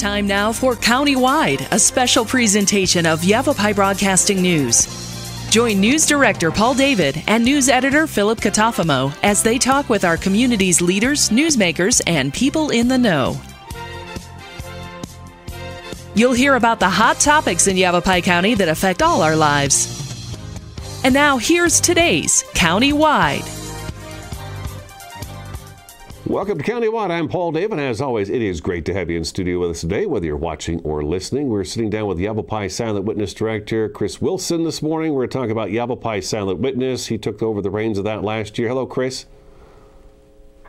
Time now for Countywide, a special presentation of Yavapai Broadcasting News. Join News Director Paul David and News Editor Philip Catafamo as they talk with our community's leaders, newsmakers, and people in the know. You'll hear about the hot topics in Yavapai County that affect all our lives. And now here's today's Countywide. Welcome to Countywide. I'm Paul David. As always, it is great to have you in studio with us today, whether you're watching or listening. We're sitting down with Yavapai Silent Witness Director Chris Wilson this morning. We're talking about Yavapai Silent Witness. He took over the reins of that last year. Hello, Chris.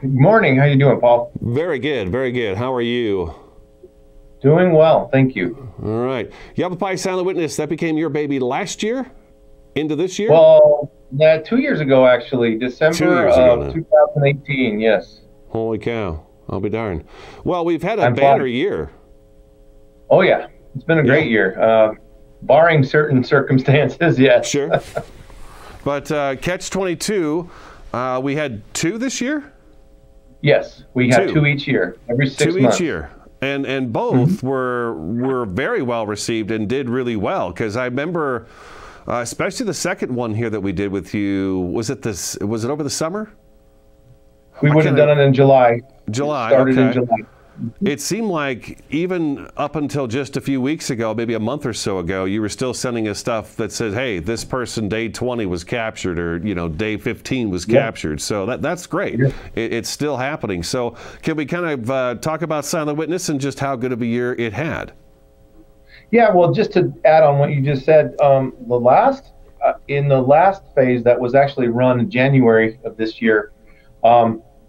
Good morning. How you doing, Paul? Very good. Very good. How are you? Doing well. Thank you. All right. Yavapai Silent Witness, that became your baby last year? Into this year? Well, 2 years ago, actually. December of 2018, yes. Holy cow. I'll be darned. Well, we've had a banner year. Oh, yeah. It's been a great year. Barring certain circumstances, yes. Sure. But Catch-22, we had 2 this year? Yes. We had 2 each year, every 6 months. 2 each year. And both were very well received and did really well. Because I remember, especially the second one here that we did with you, was it over the summer? We would have done it in July. Started in July. It seemed like even up until just a few weeks ago, maybe a month or so ago, you were still sending us stuff that said, hey, this person day 20 was captured, or day 15 was captured. So that's great. Yeah. It's still happening. So can we kind of talk about Silent Witness and just how good of a year it had? Yeah, well, just to add on what you just said, in the last phase that was actually run in January of this year,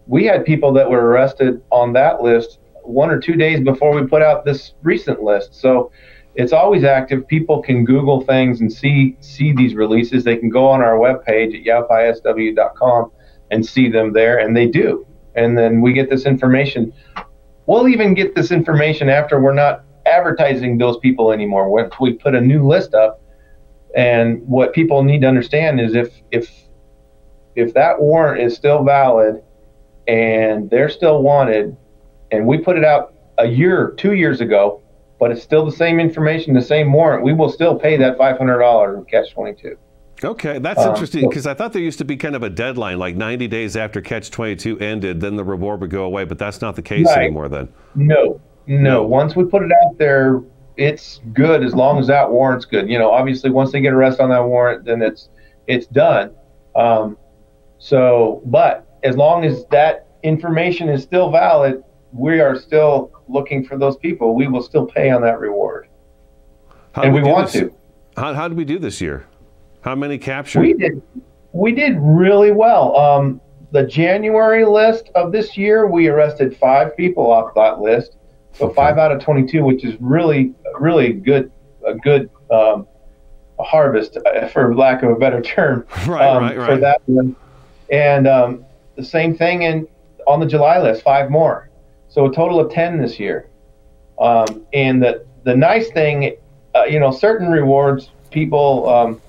we had people that were arrested on that list 1 or 2 days before we put out this recent list. So it's always active. People can Google things and see these releases. They can go on our webpage at yavapaisw.com and see them there, and they do. And then we get this information. We'll even get this information after we're not advertising those people anymore. When we put a new list up, and what people need to understand is if that warrant is still valid and they're still wanted, and we put it out 2 years ago, but it's still the same information, the same warrant, we will still pay that $500 in Catch-22. Okay, that's interesting, because I thought there used to be kind of a deadline, like 90 days after Catch-22 ended, then the reward would go away, but that's not the case anymore then. No. Once we put it out there, it's good as long as that warrant's good. Obviously, once they get arrested on that warrant, then it's done. But as long as that information is still valid, we are still looking for those people. We will still pay on that reward. And we want to. How did we do this year? How many captured? We did really well. The January list of this year, we arrested 5 people off that list. So 5 out of 22, which is really good, a good harvest, for lack of a better term, right. For that one. And the same thing on the July list, 5 more. So a total of 10 this year. And the nice thing, certain rewards, people,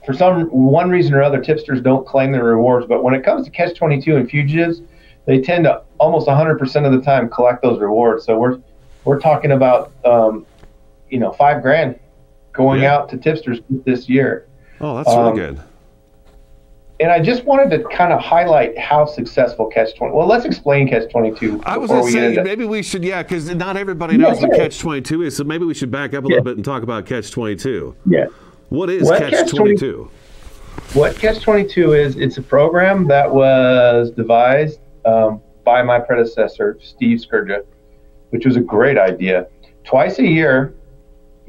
for one reason or other, tipsters don't claim their rewards. But when it comes to Catch-22 and fugitives, they tend to almost 100% of the time collect those rewards. So we're talking about $5,000 going out to tipsters this year. Oh, that's really good. And I just wanted to kind of highlight how successful Catch-22. Well, let's explain Catch-22. I was going to say maybe we should, because not everybody knows what Catch-22 is. So maybe we should back up a little bit and talk about Catch-22. Yeah. What is Catch-22? What Catch-22 is? It's a program that was devised by my predecessor, Steve Skurja, which was a great idea. Twice a year,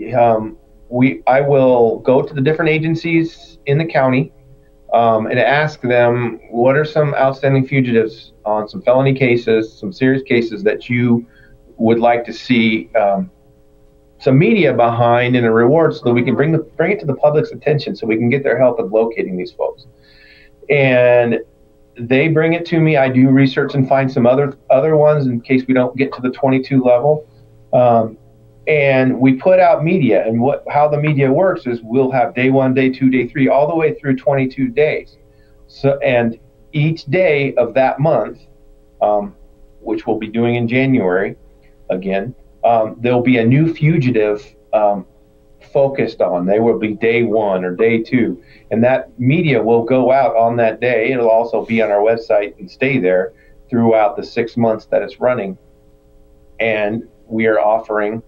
I will go to the different agencies in the county and ask them, what are some outstanding fugitives on some felony cases, some serious cases that you would like to see some media behind and a reward, so that we can bring it to the public's attention, so we can get their help in locating these folks. And they bring it to me. I do research and find some other ones in case we don't get to the 22 level. And we put out media, and how the media works is we'll have day 1, day 2, day 3, all the way through 22 days. So, and each day of that month, which we'll be doing in January again, there'll be a new fugitive focused on. They will be day 1 or day 2, and that media will go out on that day. It'll also be on our website and stay there throughout the 6 months that it's running. And we are offering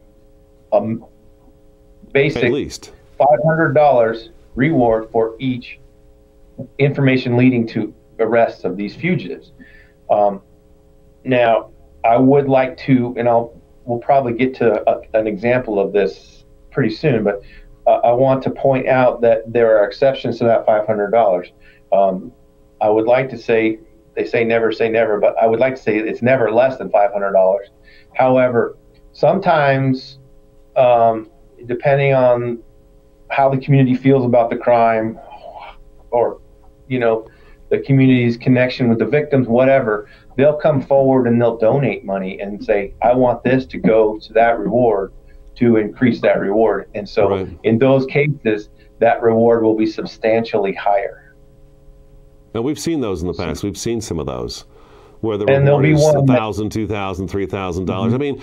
a basic at least $500 reward for each information leading to arrests of these fugitives. Now, I would like to, and we'll probably get to an example of this pretty soon, but I want to point out that there are exceptions to that $500. I would like to say, they say never, but I would like to say it's never less than $500. However, sometimes, depending on how the community feels about the crime, or the community's connection with the victims, whatever, they'll come forward and they'll donate money and say, I want this to go to that reward to increase that reward. And so in those cases, that reward will be substantially higher. Now, we've seen those in the past. We've seen some of those where the and reward is $1,000, $2,000, $3,000. I mean,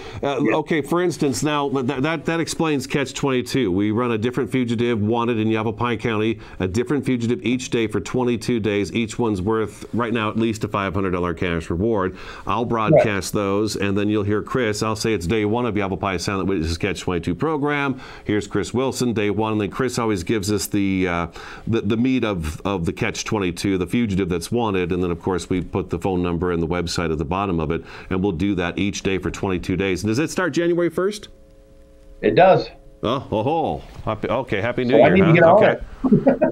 okay, for instance, now that explains Catch-22. We run a different fugitive wanted in Yavapai County, a different fugitive each day for 22 days. Each one's worth, right now, at least a $500 cash reward. I'll broadcast those, and then you'll hear Chris. I'll say it's day 1 of Yavapai Silent Witnesses Catch-22 program. Here's Chris Wilson, day 1. And then Chris always gives us the meat of the Catch-22, the fugitive that's wanted. And then, of course, we put the phone number and the website at the bottom of it, and we'll do that each day for 22 days. And does it start January 1st? It does. Happy New So Year. I need to get on it.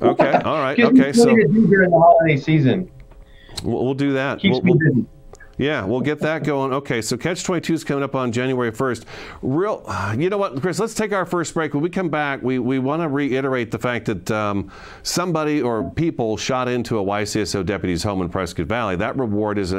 Okay, all right. Okay, so during the holiday season. We'll do that. Keeps me busy. Yeah, we'll get that going. Okay, so Catch-22 is coming up on January 1st. You know what, Chris, let's take our first break. When we come back, we want to reiterate the fact that somebody or people shot into a YCSO deputy's home in Prescott Valley. That reward is,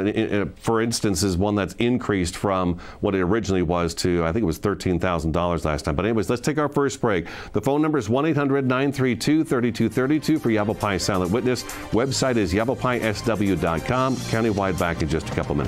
for instance, is one that's increased from what it originally was to, I think it was $13,000 last time. But anyways, let's take our first break. The phone number is 1-800-932-3232 for Yavapai Silent Witness. Website is yavapaisw.com. Countywide back in just a couple minutes.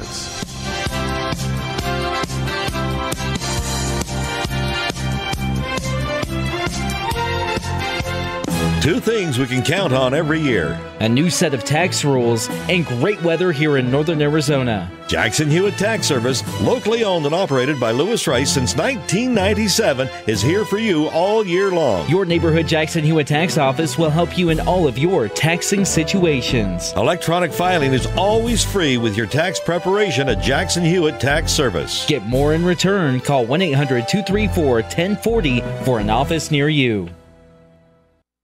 Two things we can count on every year: a new set of tax rules and great weather here in northern Arizona. Jackson Hewitt Tax Service, locally owned and operated by Lewis Rice since 1997, is here for you all year long. Your neighborhood Jackson Hewitt Tax Office will help you in all of your taxing situations. Electronic filing is always free with your tax preparation at Jackson Hewitt Tax Service. Get more in return. Call 1-800-234-1040 for an office near you.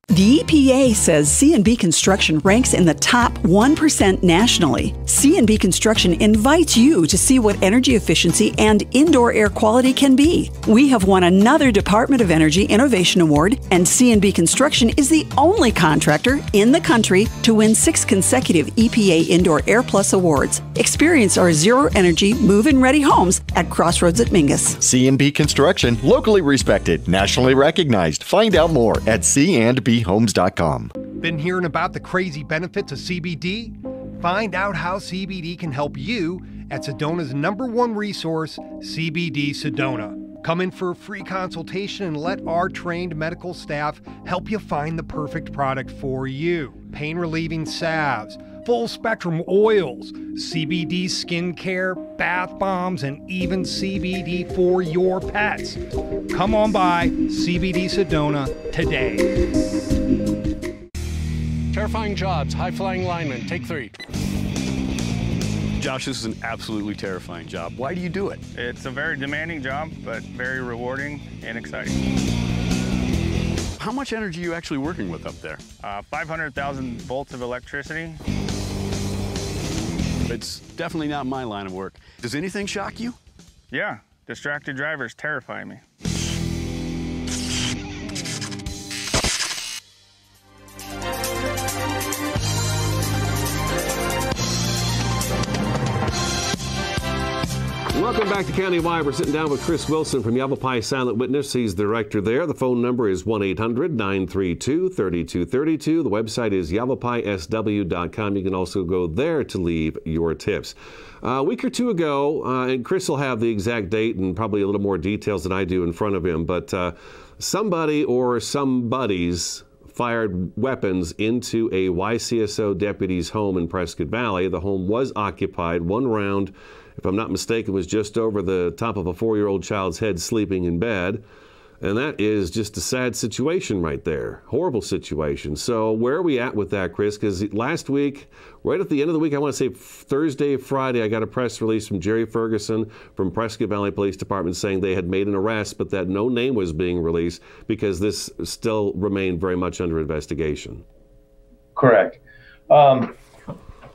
The EPA says C&B Construction ranks in the top 1% nationally. C&B Construction invites you to see what energy efficiency and indoor air quality can be. We have won another Department of Energy Innovation Award, and C&B Construction is the only contractor in the country to win 6 consecutive EPA Indoor Air Plus awards. Experience our zero-energy, move-in-ready homes at Crossroads at Mingus. C&B Construction, locally respected, nationally recognized. Find out more at candbhomes.com. Been hearing about the crazy benefits of CBD? Find out how CBD can help you at Sedona's #1 resource, CBD Sedona. Come in for a free consultation and let our trained medical staff help you find the perfect product for you. Pain relieving salves, full spectrum oils, CBD skincare, bath bombs, and even CBD for your pets. Come on by CBD Sedona today. Terrifying jobs, high-flying linemen, take 3. Josh, this is an absolutely terrifying job. Why do you do it? It's a very demanding job, but very rewarding and exciting. How much energy are you actually working with up there? 500,000 volts of electricity. It's definitely not my line of work. Does anything shock you? Yeah, distracted drivers terrify me. Welcome Welcome back to Countywide. We're sitting down with Chris Wilson from Yavapai Silent Witness. He's the director there. The phone number is 1-800-932-3232. The website is yavapaisw.com. You can also go there to leave your tips. A week or two ago, and Chris will have the exact date and probably a little more details than I do in front of him, but somebody or somebodies fired weapons into a YCSO deputy's home in Prescott Valley. The home was occupied. One round, if I'm not mistaken, was just over the top of a 4-year-old child's head sleeping in bed. And that is just a sad situation right there. Horrible situation. So where are we at with that, Chris? Because last week, right at the end of the week, I want to say Thursday, Friday, I got a press release from Jerry Ferguson from Prescott Valley Police Department saying they had made an arrest, but that no name was being released because this still remained very much under investigation. Correct.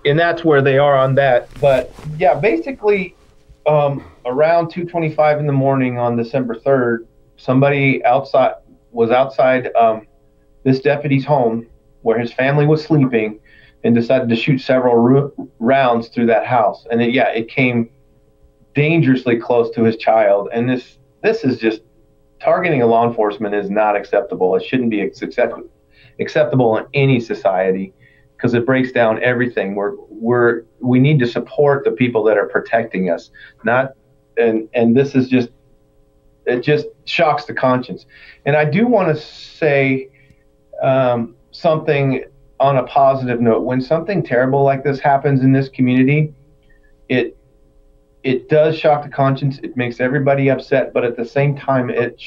And that's where they are on that. But yeah, basically around 2:25 in the morning on December 3rd, somebody was outside this deputy's home where his family was sleeping and decided to shoot several rounds through that house. And it came dangerously close to his child. And this is just, targeting a law enforcement is not acceptable. It shouldn't be acceptable in any society because it breaks down everything. We need to support the people that are protecting us, and this is just, it just shocks the conscience. And I do want to say something on a positive note. When something terrible like this happens in this community, it does shock the conscience. It makes everybody upset, but at the same time, it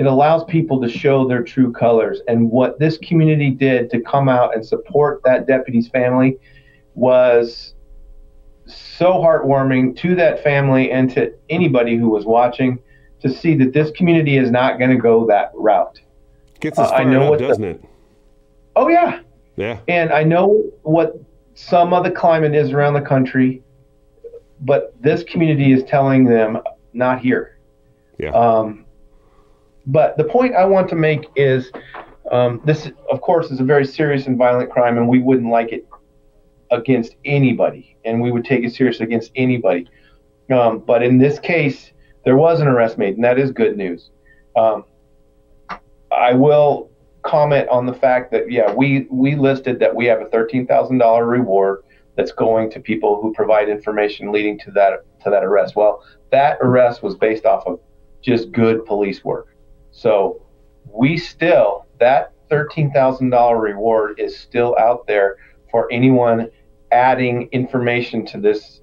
allows people to show their true colors. And what this community did to come out and support that deputy's family was so heartwarming to that family and to anybody who was watching, to see that this community is not going to go that route. Gets us fired up, doesn't it? Oh, yeah. Yeah. And I know what some of the climate is around the country, but this community is telling them, not here. Yeah. But the point I want to make is this, of course, is a very serious and violent crime, and we wouldn't like it against anybody, and we would take it seriously against anybody. But in this case, there was an arrest made, and that is good news. I will comment on the fact that, we listed that we have a $13,000 reward that's going to people who provide information leading to that arrest. Well, that arrest was based off of just good police work. So that $13,000 reward is still out there for anyone adding information to this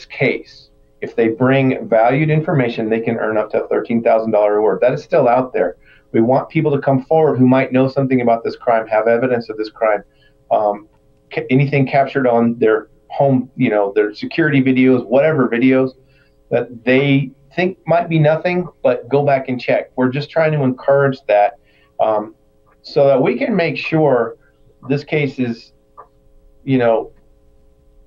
case. If they bring valued information, they can earn up to a $13,000 reward. That is still out there. We want people to come forward who might know something about this crime, have evidence of this crime, anything captured on their home, their security videos, whatever videos that they think might be nothing, but go back and check. We're just trying to encourage that so that we can make sure this case is,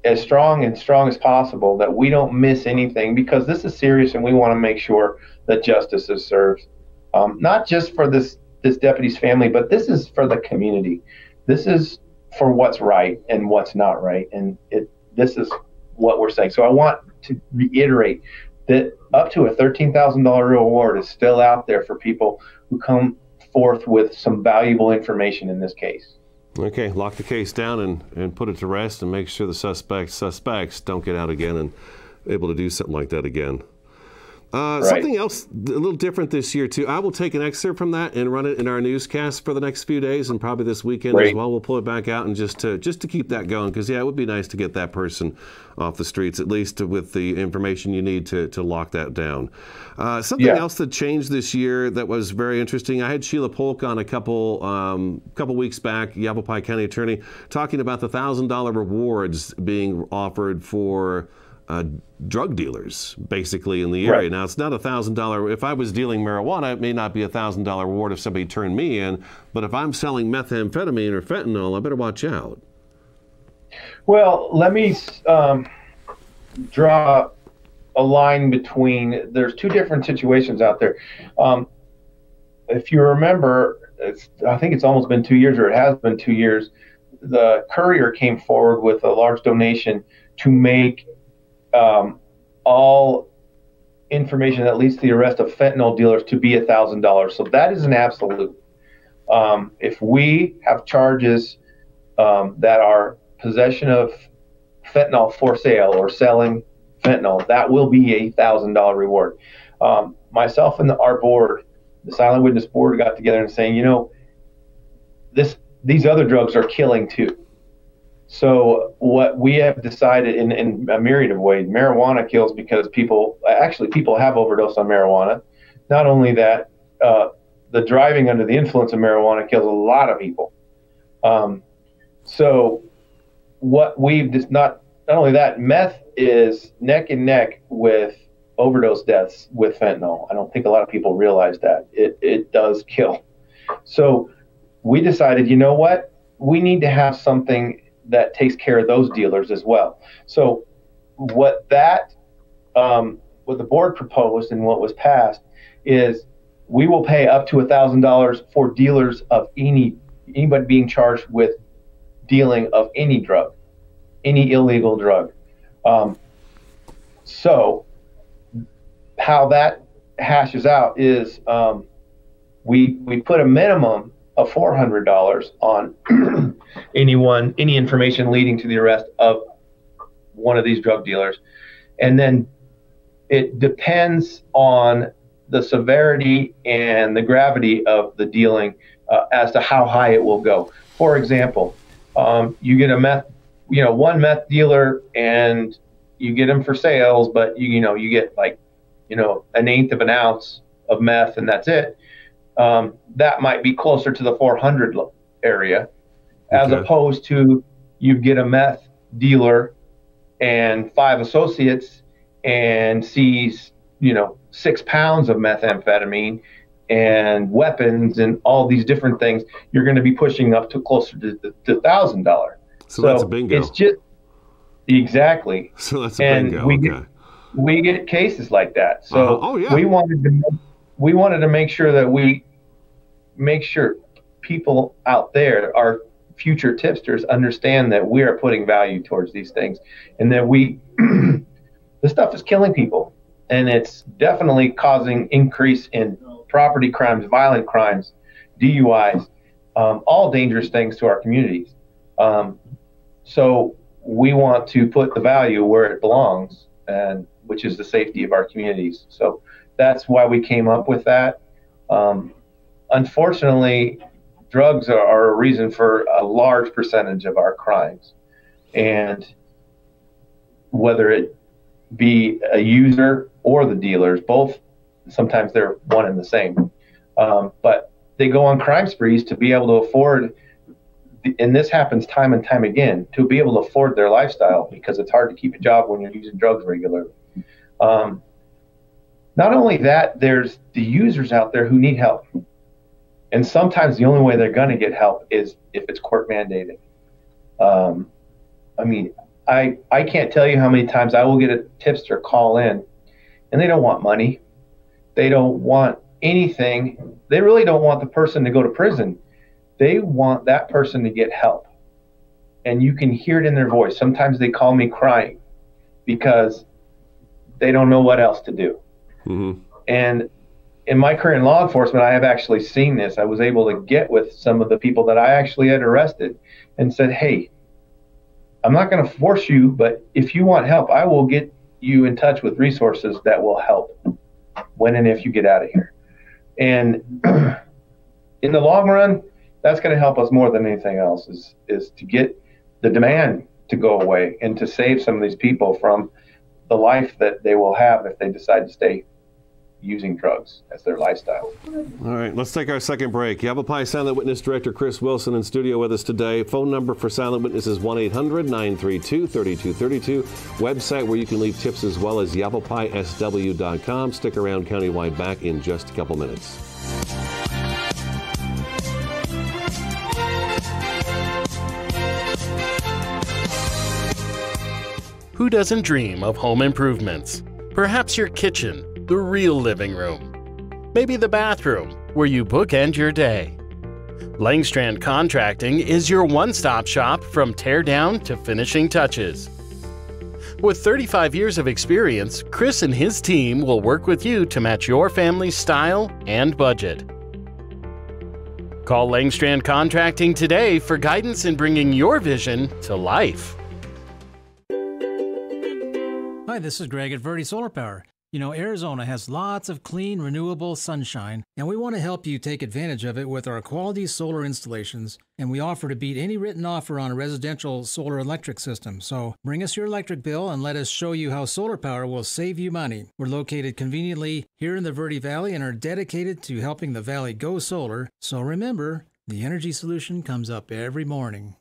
as strong as possible, that we don't miss anything, because this is serious and we want to make sure that justice is served. Not just for this deputy's family, but this is for the community. This is for what's right and what's not right. And this is what we're saying. So I want to reiterate that up to a $13,000 reward is still out there for people who come forth with some valuable information in this case. Okay, lock the case down and put it to rest and make sure the suspects don't get out again and able to do something like that again. Right. Something else a little different this year, too. I will take an excerpt from that and run it in our newscast for the next few days and probably this weekend as well. We'll pull it back out and just to keep that going, because, it would be nice to get that person off the streets, at least with the information you need to lock that down. Something else that changed this year that was very interesting. I had Sheila Polk on a couple weeks back, Yavapai County Attorney, talking about the $1,000 rewards being offered for drug dealers, basically, in the area. Right. Now, it's not $1,000. If I was dealing marijuana, it may not be a $1,000 reward if somebody turned me in. But if I'm selling methamphetamine or fentanyl, I better watch out. Well, let me draw a line between. There's two different situations out there. If you remember, I think it's almost been 2 years, or it has been 2 years. The Courier came forward with a large donation to make all information that leads to the arrest of fentanyl dealers to be $1,000. So that is an absolute. If we have charges that are possession of fentanyl for sale or selling fentanyl, that will be a $1,000 reward. Myself and our board, the Silent Witness board, got together and saying, these other drugs are killing too. So what we have decided in a myriad of ways, marijuana kills because people have overdosed on marijuana. Not only that, the driving under the influence of marijuana kills a lot of people. So what we've just not only that, meth is neck and neck with overdose deaths with fentanyl. I don't think a lot of people realize that. It does kill. So we decided, you know what? We need to have something that takes care of those dealers as well. So what the board proposed and what was passed is we will pay up to $1,000 for dealers of anybody being charged with dealing of any drug, any illegal drug. So how that hashes out is we put a minimum of $400 on any information leading to the arrest of one of these drug dealers. And then it depends on the severity and the gravity of the dealing as to how high it will go. For example, you get one meth dealer and you get them for sales, but you get like, 1/8 of an ounce of meth and that's it. That might be closer to the 400 area, as opposed to you get a meth dealer and 5 associates and sees, 6 pounds of methamphetamine and weapons and all these different things. You're going to be pushing up to closer to $1,000. So that's a bingo. It's just exactly. So that's a bingo. We get cases like that. So we wanted to make sure that we make sure people out there, our future tipsters, understand that we are putting value towards these things, and that this stuff is killing people, and it's definitely causing increase in property crimes, violent crimes, DUIs, all dangerous things to our communities. So we want to put the value where it belongs, and which is the safety of our communities. So that's why we came up with that. Unfortunately, drugs are a reason for a large percentage of our crimes. And whether it be a user or the dealers, both, sometimes they're one and the same. But they go on crime sprees to be able to afford, and this happens time and time again, to be able to afford their lifestyle, because it's hard to keep a job when you're using drugs regularly. Not only that, there's the users out there who need help. And sometimes the only way they're going to get help is if it's court mandated. I can't tell you how many times I will get a tipster call in, and they don't want money. They don't want anything. They really don't want the person to go to prison. They want that person to get help. And you can hear it in their voice. Sometimes they call me crying because they don't know what else to do. Mm-hmm. And in my career in law enforcement, I have actually seen this. I was able to get with some of the people that I actually had arrested and said, hey, I'm not going to force you, but if you want help, I will get you in touch with resources that will help when and if you get out of here. And in the long run, that's going to help us more than anything else, is to get the demand to go away and to save some of these people from the life that they will have if they decide to stay using drugs as their lifestyle. All right, let's take our second break. Yavapai Silent Witness Director Chris Wilson in studio with us today. Phone number for Silent Witness is 1-800-932-3232. Website where you can leave tips as well as yavapaisw.com. Stick around, Countywide back in just a couple minutes. Who doesn't dream of home improvements? Perhaps your kitchen, the real living room. Maybe the bathroom, where you bookend your day. Langstrand Contracting is your one-stop shop from tear down to finishing touches. With 35 years of experience, Chris and his team will work with you to match your family's style and budget. Call Langstrand Contracting today for guidance in bringing your vision to life. Hi, this is Greg at Verde Solar Power. You know, Arizona has lots of clean, renewable sunshine, and we want to help you take advantage of it with our quality solar installations, and we offer to beat any written offer on a residential solar electric system. So bring us your electric bill and let us show you how solar power will save you money. We're located conveniently here in the Verde Valley and are dedicated to helping the valley go solar. So remember, the energy solution comes up every morning.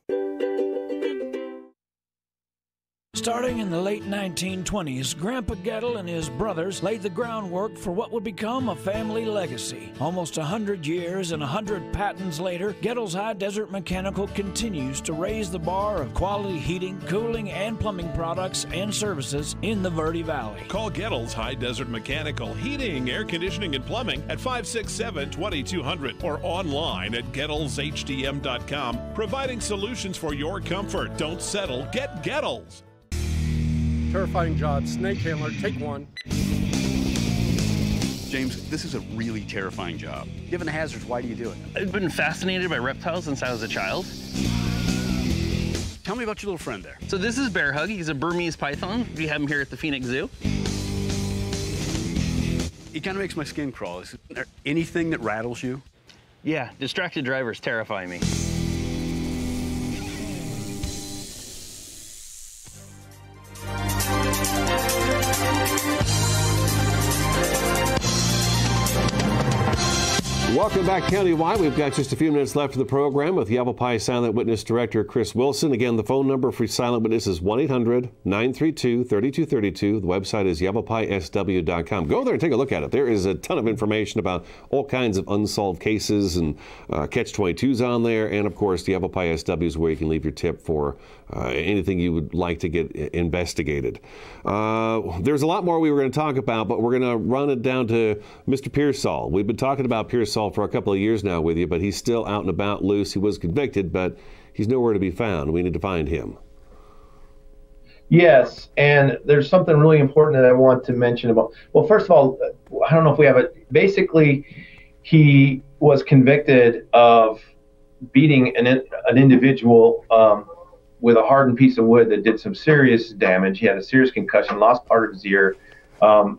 Starting in the late 1920s, Grandpa Gettle and his brothers laid the groundwork for what would become a family legacy. Almost 100 years and 100 patents later, Gettle's High Desert Mechanical continues to raise the bar of quality heating, cooling, and plumbing products and services in the Verde Valley. Call Gettle's High Desert Mechanical Heating, Air Conditioning, and Plumbing at 567-2200 or online at GettlesHDM.com, providing solutions for your comfort. Don't settle, get Gettles. Terrifying job. Snake handler, take one. James, this is a really terrifying job. Given the hazards, why do you do it? I've been fascinated by reptiles since I was a child. Tell me about your little friend there. So this is Bear Hug. He's a Burmese python. We have him here at the Phoenix Zoo. It kind of makes my skin crawl. Is there anything that rattles you? Yeah, distracted drivers terrify me. Welcome back countywide. We've got just a few minutes left of the program with Yavapai Silent Witness Director Chris Wilson. Again, the phone number for Silent Witness is 1-800-932-3232. The website is yavapaisw.com. Go there and take a look at it. There is a ton of information about all kinds of unsolved cases and catch-22s on there. And, of course, the Yavapai SW is where you can leave your tip for anything you would like to get investigated. There's a lot more we were going to talk about, but we're going to run it down to Mr. Pearsall. We've been talking about Pearsall for a couple of years now with you, but he's still out and about loose. He was convicted, but he's nowhere to be found. We need to find him. Yes, and there's something really important that I want to mention about. Well, first of all, I don't know if we have it. Basically, he was convicted of beating an individual with a hardened piece of wood that did some serious damage. He had a serious concussion, lost part of his ear, and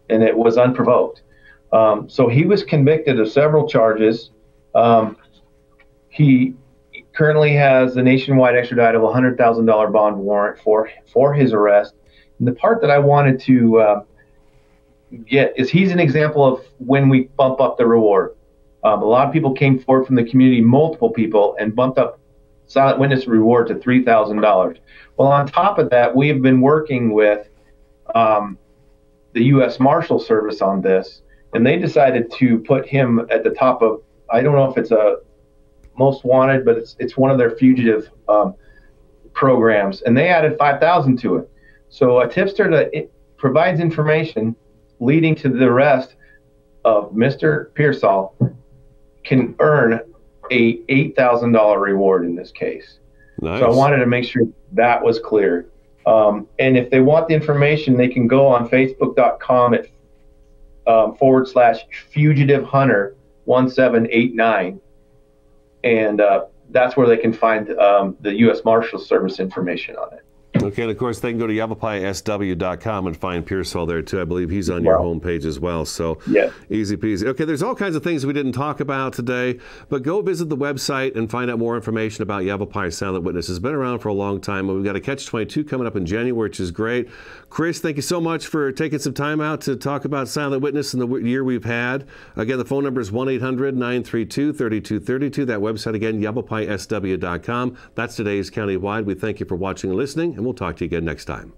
it was unprovoked. So he was convicted of several charges. He currently has a nationwide extradited of $100,000 bond warrant for his arrest. And the part that I wanted to get is he's an example of when we bump up the reward. A lot of people came forward from the community, multiple people, and bumped up silent witness reward to $3,000. Well, on top of that, we have been working with the U.S. Marshal Service on this. And they decided to put him at the top of, I don't know if it's a most wanted, but it's one of their fugitive programs. And they added $5,000 to it. So a tipster that provides information leading to the arrest of Mr. Pearsall can earn a $8,000 reward in this case. Nice. So I wanted to make sure that was clear. And if they want the information, they can go on Facebook.com at /fugitive hunter 1789, and that's where they can find the U.S. Marshal Service information on it. Okay, and of course they can go to yavapaisw.com and find Pearsall there too. I believe he's on your homepage as well. So yeah, easy peasy. Okay, there's all kinds of things we didn't talk about today, but go visit the website and find out more information about Yavapai Silent Witness. It's been around for a long time, and we've got a Catch-22 coming up in January, which is great. Chris, thank you so much for taking some time out to talk about Silent Witness and the year we've had. Again, the phone number is 1-800-932-3232. That website again, yavapaisw.com. That's today's Countywide. We thank you for watching and listening, and we'll talk to you again next time.